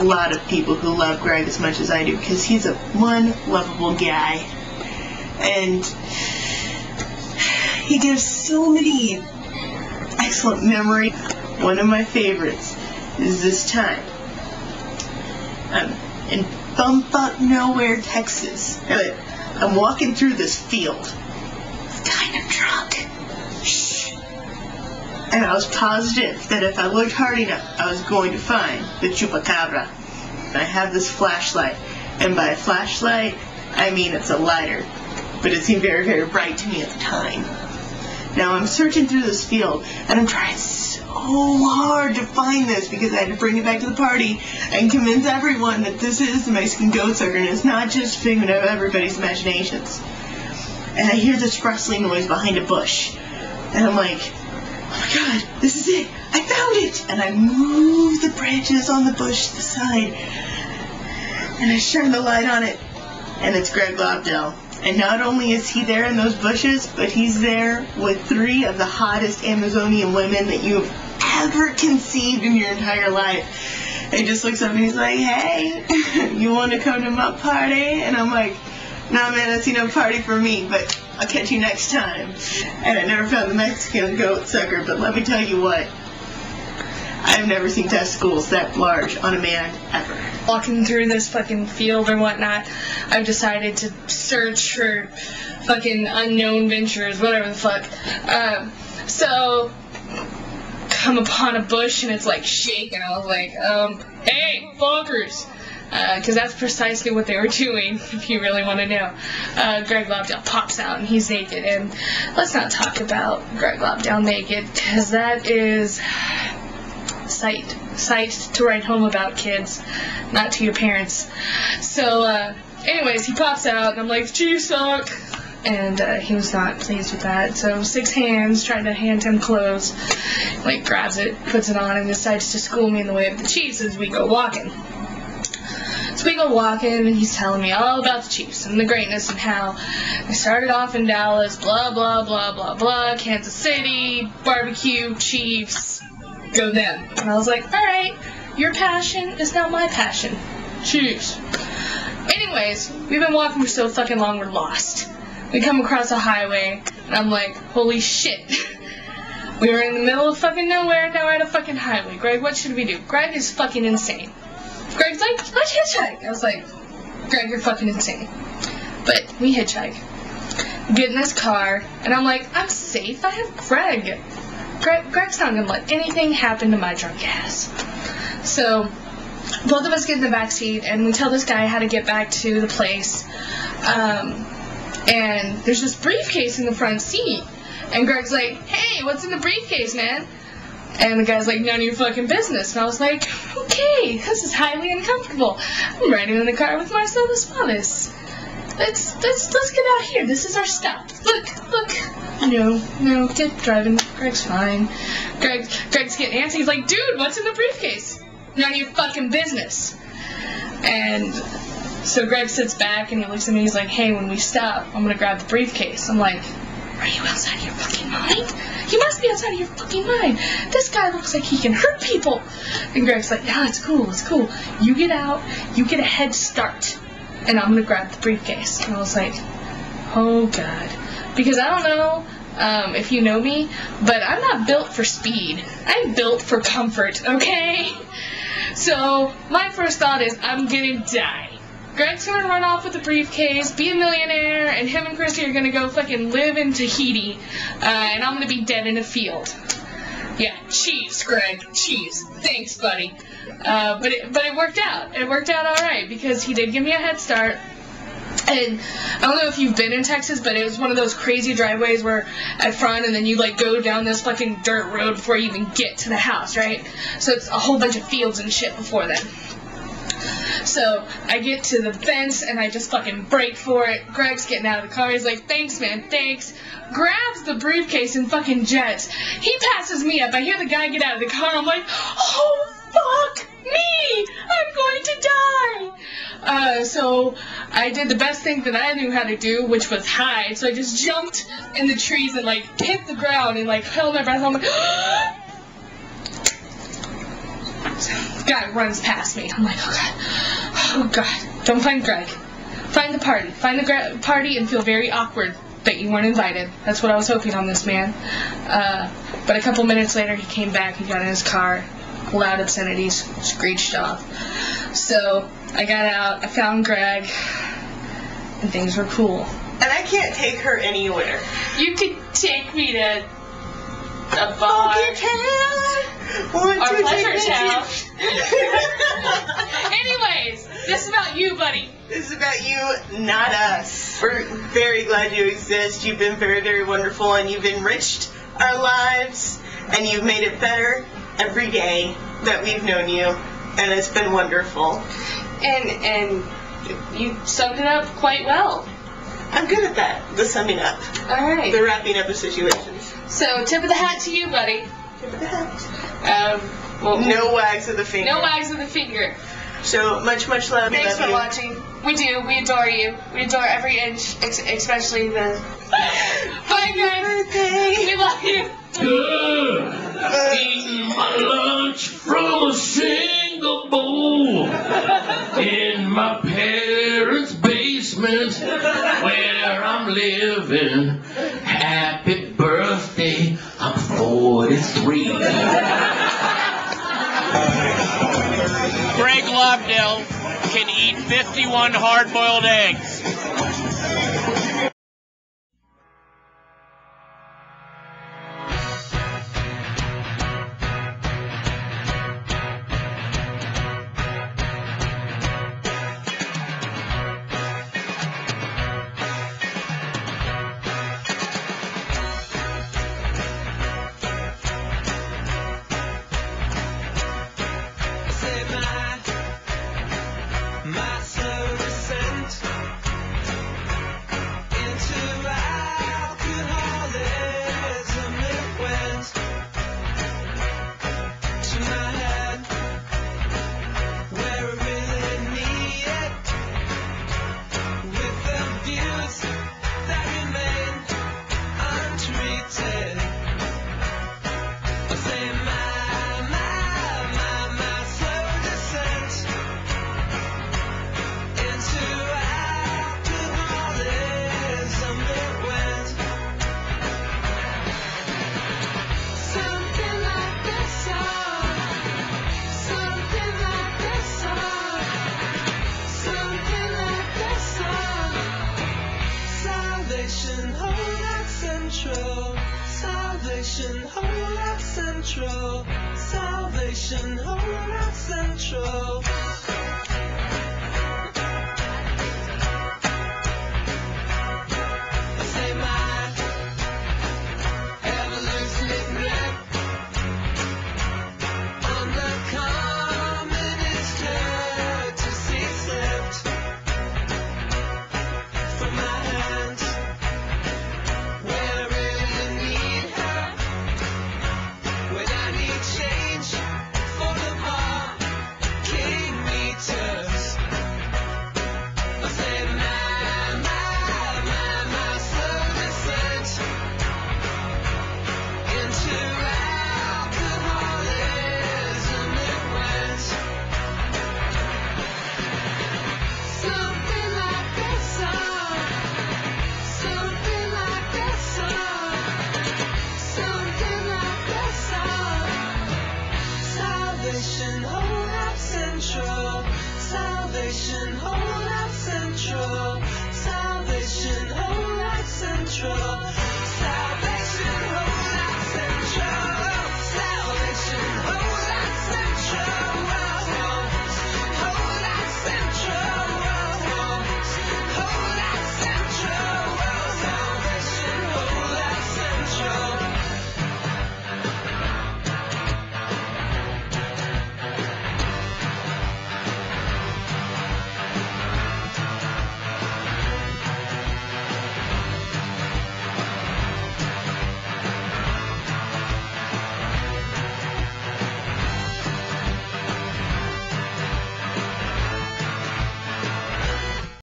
a lot of people who love Greg as much as I do, because he's one lovable guy. And he gives so many excellent memories. One of my favorites is this time. In bumfuck nowhere, Texas. I'm walking through this field. It's kind of drunk. Shh. And I was positive that if I looked hard enough, I was going to find the chupacabra. I have this flashlight. And by flashlight, I mean it's a lighter. But it seemed very, very bright to me at the time. Now I'm searching through this field, and I'm trying so hard to find this because I had to bring it back to the party and convince everyone that this is the Mexican goat sucker and it's not just a figment of everybody's imaginations. And I hear this rustling noise behind a bush, and I'm like, oh my god, this is it! I found it! And I move the branches on the bush to the side, and I shine the light on it, and it's Greg Lobdell. And not only is he there in those bushes, but he's there with 3 of the hottest Amazonian women that you've ever conceived in your entire life. And he just looks up and he's like, hey, you want to come to my party? And I'm like, nah man, that's no party for me, but I'll catch you next time. And I never found the Mexican goat sucker, but let me tell you what, I've never seen testicles that large on a man ever. Walking through this fucking field or whatnot, I've decided to search for fucking unknown ventures, whatever the fuck. So, come upon a bush and it's like shaking. I was like, hey, fuckers! Because that's precisely what they were doing, if you really want to know. Greg Lobdell pops out and he's naked. And let's not talk about Greg Lobdell naked, because that is sight to write home about, kids, not to your parents. So anyways, he pops out and I'm like, gee, suck, and he was not pleased with that. So 6 hands trying to hand him clothes, like grabs it, puts it on, and decides to school me in the way of the Chiefs as we go walking. So we go walking and he's telling me all about the Chiefs and the greatness and how I started off in Dallas, blah blah blah blah blah, Kansas City, barbecue, Chiefs, go them. And I was like, alright, your passion is now my passion. Chiefs. Anyways, we've been walking for so fucking long we're lost. We come across a highway, and I'm like, holy shit. We were in the middle of fucking nowhere, now we're at a fucking highway. Greg, what should we do? Greg is fucking insane. Greg's like, let's hitchhike. I was like, Greg, you're fucking insane. But we hitchhike. Get in this car, and I'm like, I'm safe, I have Greg. Greg's not gonna let anything happen to my drunk ass. So, both of us get in the back seat, and we tell this guy how to get back to the place. And there's this briefcase in the front seat. And Greg's like, hey, what's in the briefcase, man? And the guy's like, none of your fucking business. And I was like, okay, this is highly uncomfortable. I'm riding in the car with Marcelo Suarez. Let's get out here. This is our stop. Look. No, get driving. Greg's fine. Greg's getting antsy. He's like, dude, what's in the briefcase? None of your fucking business. And so Greg sits back and he looks at me. He's like, hey, when we stop, I'm gonna grab the briefcase. I'm like, are you outside of your fucking mind? You must be outside of your fucking mind. This guy looks like he can hurt people. And Greg's like, yeah, it's cool. You get out, you get a head start, and I'm gonna grab the briefcase. And I was like, oh god. Because I don't know if you know me, but I'm not built for speed. I'm built for comfort, okay? So my first thought is, I'm gonna die. Greg's gonna run off with the briefcase, be a millionaire, and him and Christy are gonna go fucking live in Tahiti, and I'm gonna be dead in a field. Yeah, cheese, Greg, cheese. Thanks, buddy. But it worked out. It worked out alright, because he did give me a head start. And I don't know if you've been in Texas, but it was one of those crazy driveways where at front, and then you like go down this fucking dirt road before you even get to the house, right? So it's a whole bunch of fields and shit before then. So I get to the fence and I just fucking brake for it. Greg's getting out of the car. He's like, thanks, man, thanks. Grabs the briefcase and fucking jets. He passes me up. I hear the guy get out of the car. I'm like, oh, fuck me. I'm going to die. So I did the best thing that I knew how to do, which was hide. So I just jumped in the trees and like hit the ground and like held my breath. I'm like, The guy runs past me. I'm like, oh God. Oh God. Don't find Greg. Find the party. Find the party and feel very awkward that you weren't invited. That's what I was hoping on this man. But a couple minutes later, he came back. He got in his car. Loud obscenities. Screeched off. So I got out. I found Greg. And things were cool. And I can't take her anywhere. You could take me to a bar. Oh, you can. Our pleasure town. Anyways, this is about you, buddy. This is about you, not us. We're very glad you exist. You've been very, very wonderful, and you've enriched our lives, and you've made it better every day that we've known you, and it's been wonderful. And you summed it up quite well. I'm good at that, the summing up. All right. The wrapping up of situations. So, tip of the hat to you, buddy. Tip of the hat. Well, no wags of the finger. No wags of the finger. So, much, much love. Thanks for watching. We do. We adore you. We adore every inch, especially the... Bye, guys. We love you. Eating my lunch from a single bowl in my parents' basement where I'm living. Happy birthday, I'm 43. Greg Lobdell can eat 51 hard-boiled eggs. My slow descent into alcoholism, it went to my head where I really need it, with the views that remain untreated. I say my slow descent into alcoholism, it went something like this song, something like this song, something like this song. Salvation, hold out central. Salvation, hold out central. Salvation, hold out central.